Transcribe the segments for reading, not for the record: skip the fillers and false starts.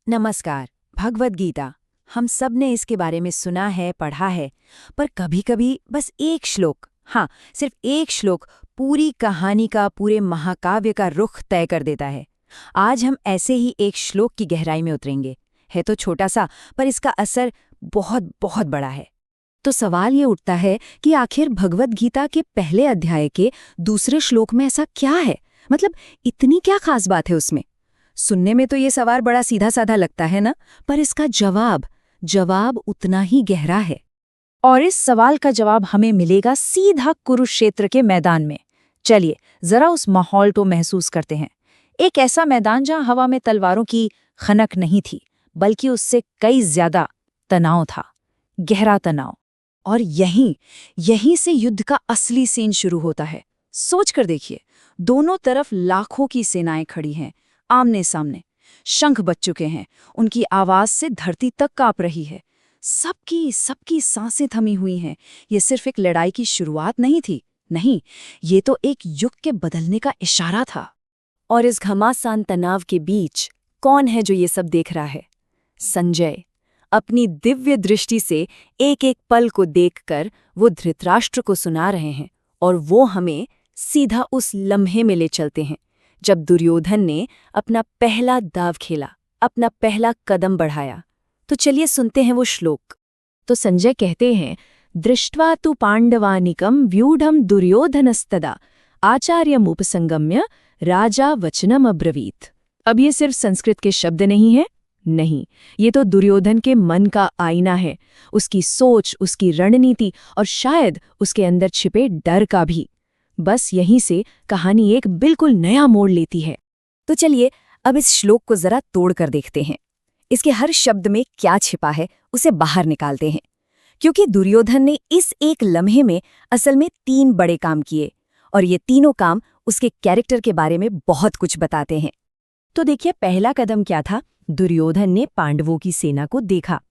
नमस्कार। भगवद गीता, हम सब ने इसके बारे में सुना है, पढ़ा है, पर कभी-कभी बस एक श्लोक, हाँ, सिर्फ एक श्लोक पूरी कहानी का, पूरे महाकाव्य का रुख तय कर देता है। आज हम ऐसे ही एक श्लोक की गहराई में उतरेंगे। है तो छोटा सा, पर इसका असर बहुत बहुत बड़ा है। तो सवाल ये उठता है कि आखिर भगवद गीता के पहले अध्याय के दूसरे श्लोक में ऐसा क्या है? मतलब इतनी क्या खास बात है उसमें? सुनने में तो ये सवाल बड़ा सीधा साधा लगता है ना, पर इसका जवाब उतना ही गहरा है। और इस सवाल का जवाब हमें मिलेगा सीधा कुरुक्षेत्र के मैदान में। चलिए जरा उस माहौल को महसूस करते हैं। एक ऐसा मैदान जहां हवा में तलवारों की खनक नहीं थी, बल्कि उससे कई ज्यादा तनाव था, गहरा तनाव। और यहीं से युद्ध का असली सीन शुरू होता है। सोच कर देखिए, दोनों तरफ लाखों की सेनाएं खड़ी हैं, आमने सामने। शंख बज चुके हैं, उनकी आवाज से धरती तक कांप रही है। सबकी सांसें थमी हुई हैं। ये सिर्फ एक लड़ाई की शुरुआत नहीं थी, नहीं, ये तो एक युग के बदलने का इशारा था। और इस घमासान तनाव के बीच कौन है जो ये सब देख रहा है? संजय। अपनी दिव्य दृष्टि से एक एक पल को देखकर वो धृतराष्ट्र को सुना रहे हैं, और वो हमें सीधा उस लम्हे में ले चलते हैं जब दुर्योधन ने अपना पहला दाव खेला, अपना पहला कदम बढ़ाया। तो चलिए सुनते हैं वो श्लोक। तो संजय कहते हैं, दृष्ट्वा तु पांडवानिकं व्यूढ़ं दुर्योधनस्तदा आचार्यमुपसंगम्य राजा वचनम अब्रवीत। अब ये सिर्फ संस्कृत के शब्द नहीं है, नहीं, ये तो दुर्योधन के मन का आईना है, उसकी सोच, उसकी रणनीति और शायद उसके अंदर छिपे डर का भी। बस यहीं से कहानी एक बिल्कुल नया मोड़ लेती है। तो चलिए अब इस श्लोक को जरा तोड़ कर देखते हैं। इसके हर शब्द में क्या छिपा है उसे बाहर निकालते हैं, क्योंकि दुर्योधन ने इस एक लम्हे में असल में 3 बड़े काम किए, और ये तीनों काम उसके कैरेक्टर के बारे में बहुत कुछ बताते हैं। तो देखिए, पहला कदम क्या था? दुर्योधन ने पांडवों की सेना को देखा,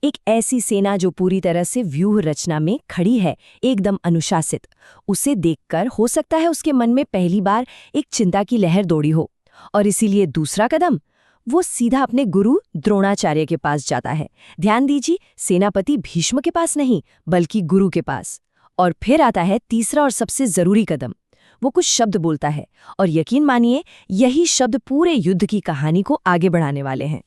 एक ऐसी सेना जो पूरी तरह से व्यूह रचना में खड़ी है, एकदम अनुशासित। उसे देखकर हो सकता है उसके मन में पहली बार एक चिंता की लहर दौड़ी हो, और इसीलिए दूसरा कदम, वो सीधा अपने गुरु द्रोणाचार्य के पास जाता है। ध्यान दीजिए, सेनापति भीष्म के पास नहीं, बल्कि गुरु के पास। और फिर आता है तीसरा और सबसे जरूरी कदम। वो कुछ शब्द बोलता है, और यकीन मानिए यही शब्द पूरे युद्ध की कहानी को आगे बढ़ाने वाले हैं।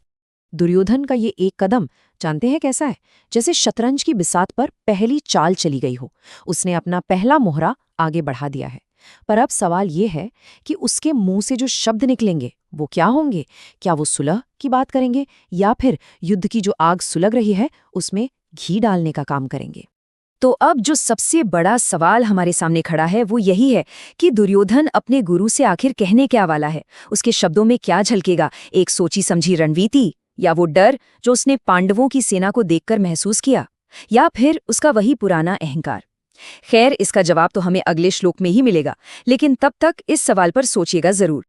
दुर्योधन का ये एक कदम जानते हैं कैसा है? जैसे शतरंज की बिसात पर पहली चाल चली गई हो। उसने अपना पहला मोहरा आगे बढ़ा दिया है। पर अब सवाल ये है कि उसके मुंह से जो शब्द निकलेंगे वो क्या होंगे? क्या वो सुलह की बात करेंगे, या फिर युद्ध की जो आग सुलग रही है उसमें घी डालने का काम करेंगे? तो अब जो सबसे बड़ा सवाल हमारे सामने खड़ा है वो यही है कि दुर्योधन अपने गुरु से आखिर कहने क्या वाला है? उसके शब्दों में क्या झलकेगा? एक सोची समझी रणनीति, या वो डर जो उसने पांडवों की सेना को देखकर महसूस किया, या फिर उसका वही पुराना अहंकार? खैर, इसका जवाब तो हमें अगले श्लोक में ही मिलेगा, लेकिन तब तक इस सवाल पर सोचिएगा जरूर।